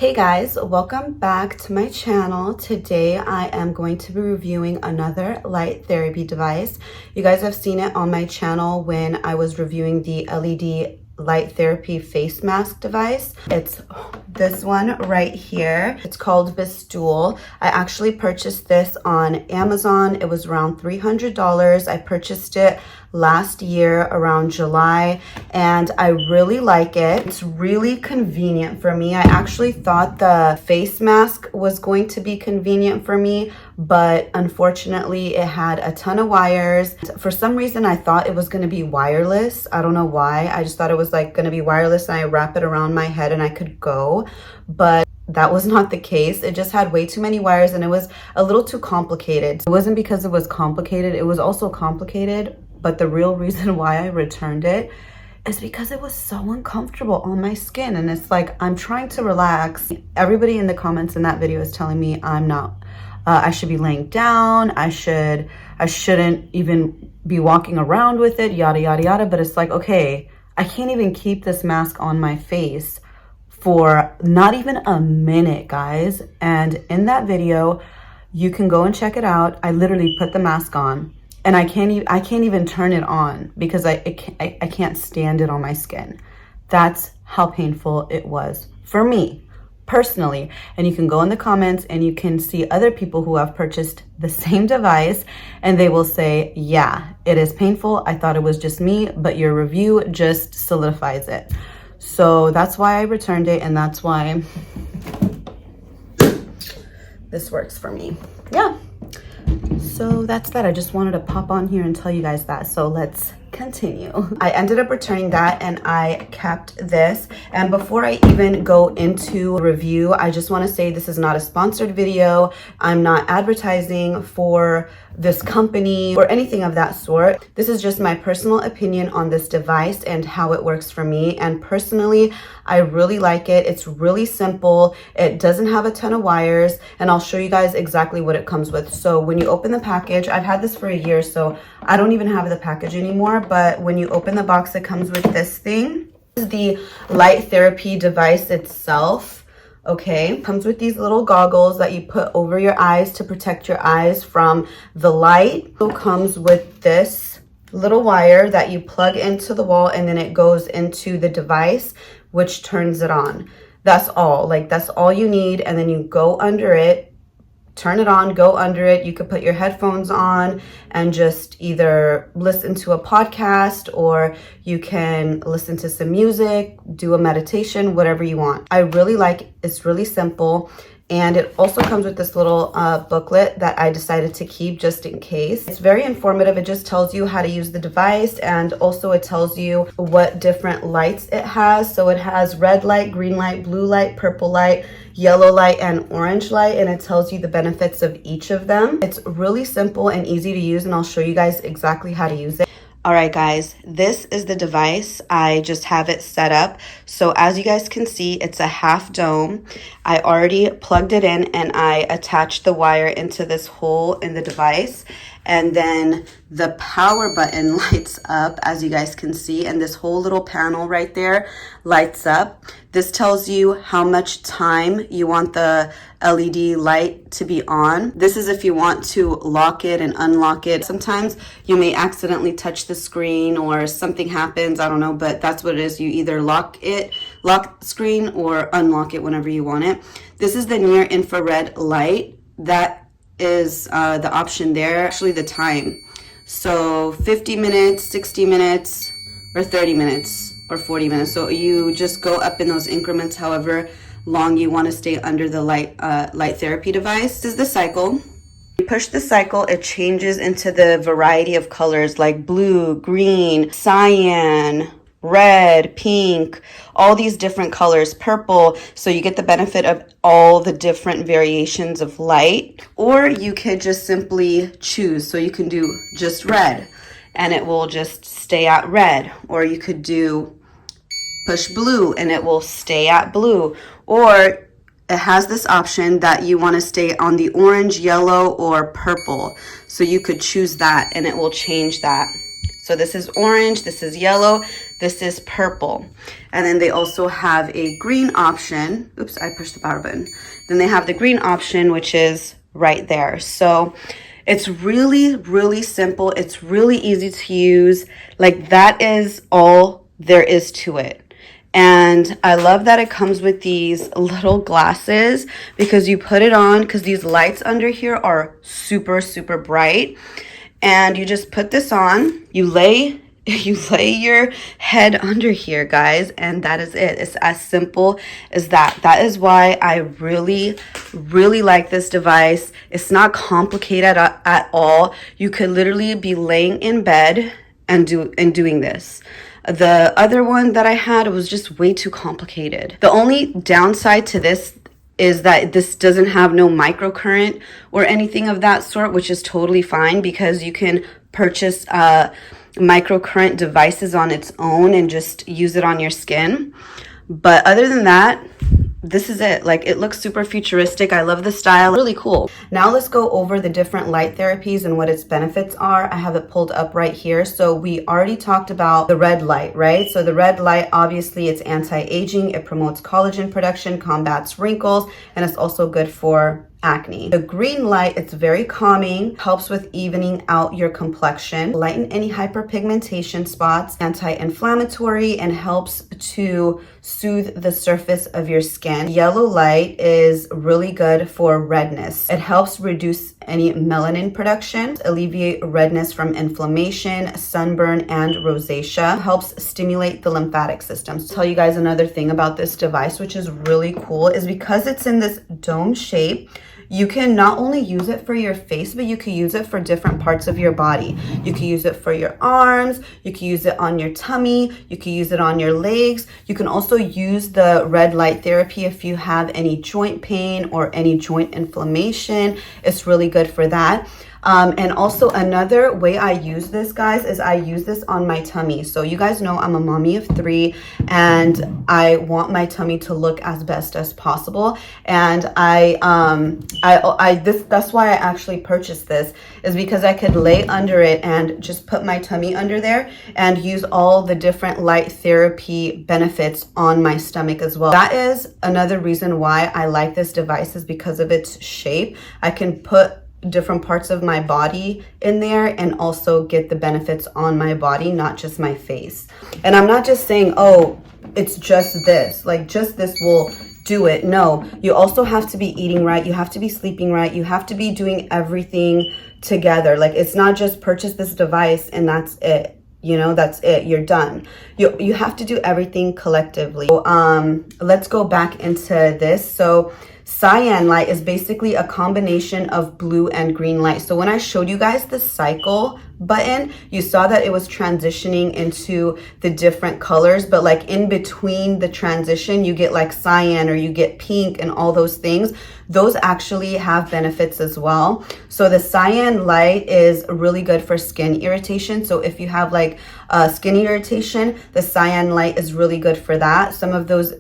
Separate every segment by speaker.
Speaker 1: Hey guys, welcome back to my channel. Today I am going to be reviewing another light therapy device. You guys have seen it on my channel when I was reviewing the LED light therapy face mask device. It's this one right here. It's called Bestqool. I actually purchased this on Amazon. It was around $300. I purchased it last year around July and I really like it. It's really convenient for me. I actually thought the face mask was going to be convenient for me, but unfortunately it had a ton of wires. For some reason I thought it was going to be wireless. I don't know why. I just thought it was like going to be wireless and I wrap it around my head and I could go, but that was not the case. It just had way too many wires and it was a little too complicated. It wasn't because it was complicated, it was also complicated, but the real reason why I returned it is because it was so uncomfortable on my skin. And it's like, I'm trying to relax. Everybody in the comments in that video is telling me I'm not, I should be laying down. I shouldn't even be walking around with it, yada, yada, yada. But it's like, okay, I can't even keep this mask on my face for not even a minute, guys. And in that video, you can go and check it out. I literally put the mask on and I can't even turn it on because I can't stand it on my skin. That's how painful it was for me personally. And you can go in the comments and you can see other people who have purchased the same device and they will say, yeah, it is painful. I thought it was just me, but your review just solidifies it. So that's why I returned it and that's why this works for me. Yeah. So that's that. I just wanted to pop on here and tell you guys that. So let's continue. I ended up returning that and I kept this. And before I even go into review, I just want to say this is not a sponsored video. I'm not advertising for this company or anything of that sort. This is just my personal opinion on this device and how it works for me. And personally, I really like it. It's really simple. It doesn't have a ton of wires and I'll show you guys exactly what it comes with. So when you open the package, I've had this for a year, so I don't even have the package anymore. But when you open the box, it comes with this thing. This is the light therapy device itself. Okay, comes with these little goggles that you put over your eyes to protect your eyes from the light. It comes with this little wire that you plug into the wall and then it goes into the device, which turns it on. That's all. Like, that's all you need. And then you go under it, turn it on, go under it. You could put your headphones on and just either listen to a podcast or you can listen to some music, do a meditation, whatever you want. I really like it. It's really simple. And it also comes with this little booklet that I decided to keep just in case. It's very informative. It just tells you how to use the device and also it tells you what different lights it has. So it has red light, green light, blue light, purple light, yellow light, and orange light, and it tells you the benefits of each of them. It's really simple and easy to use and I'll show you guys exactly how to use it. All right, guys, this is the device. I just have it set up. So as you guys can see, it's a half dome. I already plugged it in and I attached the wire into this hole in the device. And then the power button lights up, as you guys can see, and this whole little panel right there lights up. This tells you how much time you want the LED light to be on. This is if you want to lock it and unlock it. Sometimes you may accidentally touch the screen or something happens, I don't know, but that's what it is. You either lock the screen or unlock it whenever you want it. This is the near infrared light. That is the option there, actually the time. So 50 minutes, 60 minutes, or 30 minutes, or 40 minutes. So you just go up in those increments however long you want to stay under the light therapy device. This is the cycle. You push the cycle, it changes into the variety of colors like blue, green, cyan, red, pink, all these different colors, purple. So you get the benefit of all the different variations of light. Or you could just simply choose. So you can do just red and it will just stay at red. Or you could do push blue and it will stay at blue. Or it has this option that you want to stay on the orange, yellow, or purple. So you could choose that and it will change that. So this is orange, this is yellow, This is purple. And then they also have a green option. Oops, I pushed the power button. Then they have the green option, which is right there. So it's really, really simple. It's really easy to use. Like, that is all there is to it. And I love that it comes with these little glasses, because you put it on, because these lights under here are super, super bright. And you just put this on, you lay your head under here, guys, and that is it. It's as simple as that. That is why I really, really like this device. It's not complicated at all. You could literally be laying in bed and doing this. The other one that I had was just way too complicated. The only downside to this is that this doesn't have no microcurrent or anything of that sort, which is totally fine, because you can purchase microcurrent devices on its own and just use it on your skin. But other than that, this is it. Like, it looks super futuristic. I love the style. Really cool. Now let's go over the different light therapies and what its benefits are. I have it pulled up right here. So we already talked about the red light, right? So the red light, obviously, it's anti-aging. It promotes collagen production, combats wrinkles, and it's also good for acne. The green light, it's very calming, helps with evening out your complexion, lighten any hyperpigmentation spots, anti-inflammatory, and helps to soothe the surface of your skin. Yellow light is really good for redness. It helps reduce any melanin production, alleviate redness from inflammation, sunburn, and rosacea. Helps stimulate the lymphatic system. So tell you guys another thing about this device, which is really cool, is because it's in this dome shape, you can not only use it for your face, but you can use it for different parts of your body. You can use it for your arms, you can use it on your tummy, you can use it on your legs. You can also use the red light therapy if you have any joint pain or any joint inflammation. It's really good for that. And also another way I use this, guys, is I use this on my tummy. So you guys know I'm a mommy of 3 and I want my tummy to look as best as possible. And that's why I actually purchased this, is because I could lay under it and just put my tummy under there and use all the different light therapy benefits on my stomach as well. That is another reason why I like this device, is because of its shape. I can put different parts of my body in there and also get the benefits on my body, not just my face. And I'm not just saying, oh, it's just this, like just this will do it. No, you also have to be eating right, you have to be sleeping right, you have to be doing everything together. Like, it's not just purchase this device and that's it. You know, that's it, you're done. You have to do everything collectively. So, let's go back into this. So cyan light is basically a combination of blue and green light. So when I showed you guys the cycle button, you saw that it was transitioning into the different colors, but like in between the transition, you get like cyan or you get pink and all those things. Those actually have benefits as well. So the cyan light is really good for skin irritation. So if you have like skin irritation, the cyan light is really good for that. Some of those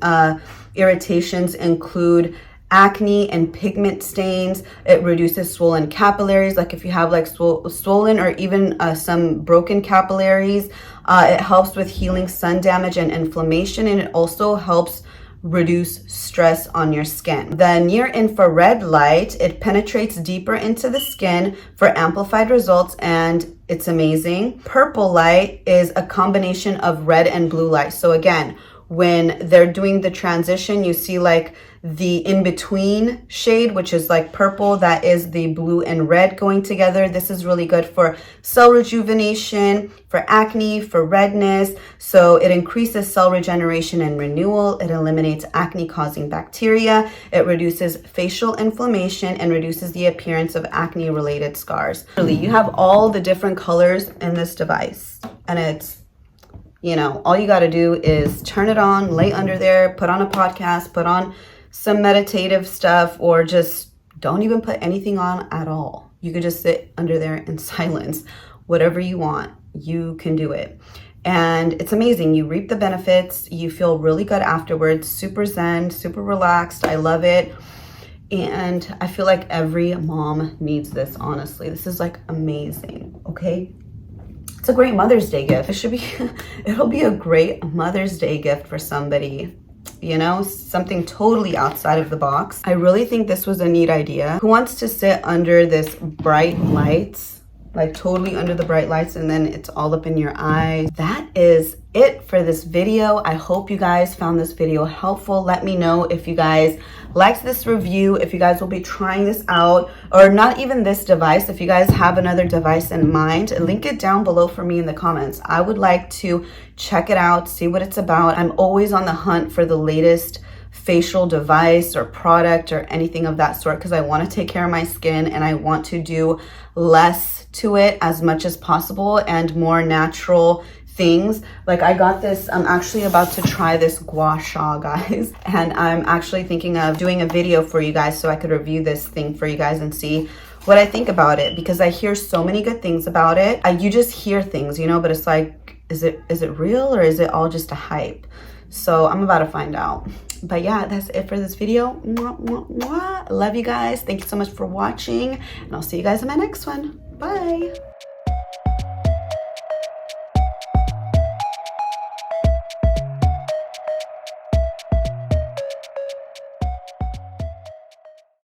Speaker 1: irritations include acne and pigment stains. It reduces swollen capillaries. Like if you have like swollen or even some broken capillaries, it helps with healing sun damage and inflammation, and it also helps reduce stress on your skin. The near infrared light, it penetrates deeper into the skin for amplified results, and it's amazing. Purple light is a combination of red and blue light. So again, when they're doing the transition, you see like the in-between shade, which is like purple, that is the blue and red going together. This is really good for cell rejuvenation, for acne, for redness. So it increases cell regeneration and renewal. It eliminates acne-causing bacteria. It reduces facial inflammation and reduces the appearance of acne-related scars. Really, you have all the different colors in this device, and it's, you know, all you got to do is turn it on, lay under there, put on a podcast, put on some meditative stuff, or just don't even put anything on at all. You could just sit under there in silence. Whatever you want, you can do it. And it's amazing. You reap the benefits. You feel really good afterwards. Super zen, super relaxed. I love it. And I feel like every mom needs this, honestly. This is like amazing, okay? a great Mother's Day gift. It should be, it'll be a great Mother's Day gift for somebody. You know, something totally outside of the box. I really think this was a neat idea. Who wants to sit under this bright lights, like totally under the bright lights, and then it's all up in your eyes? That is it for this video. I hope you guys found this video helpful. Let me know if you guys liked this review, if you guys will be trying this out, or not even this device. If you guys have another device in mind, link it down below for me in the comments. I would like to check it out, see what it's about. I'm always on the hunt for the latest facial device or product or anything of that sort, because I want to take care of my skin and I want to do less to it as much as possible and more natural things. Like I got this, I'm actually about to try this gua sha, guys, and I'm actually thinking of doing a video for you guys so I could review this thing for you guys and see what I think about it, because I hear so many good things about it. You just hear things, you know, but it's like, is it real or is it all just a hype? So I'm about to find out. But yeah, that's it for this video. Mwah, mwah, mwah. Love you guys. Thank you so much for watching, and I'll see you guys in my next one. Bye.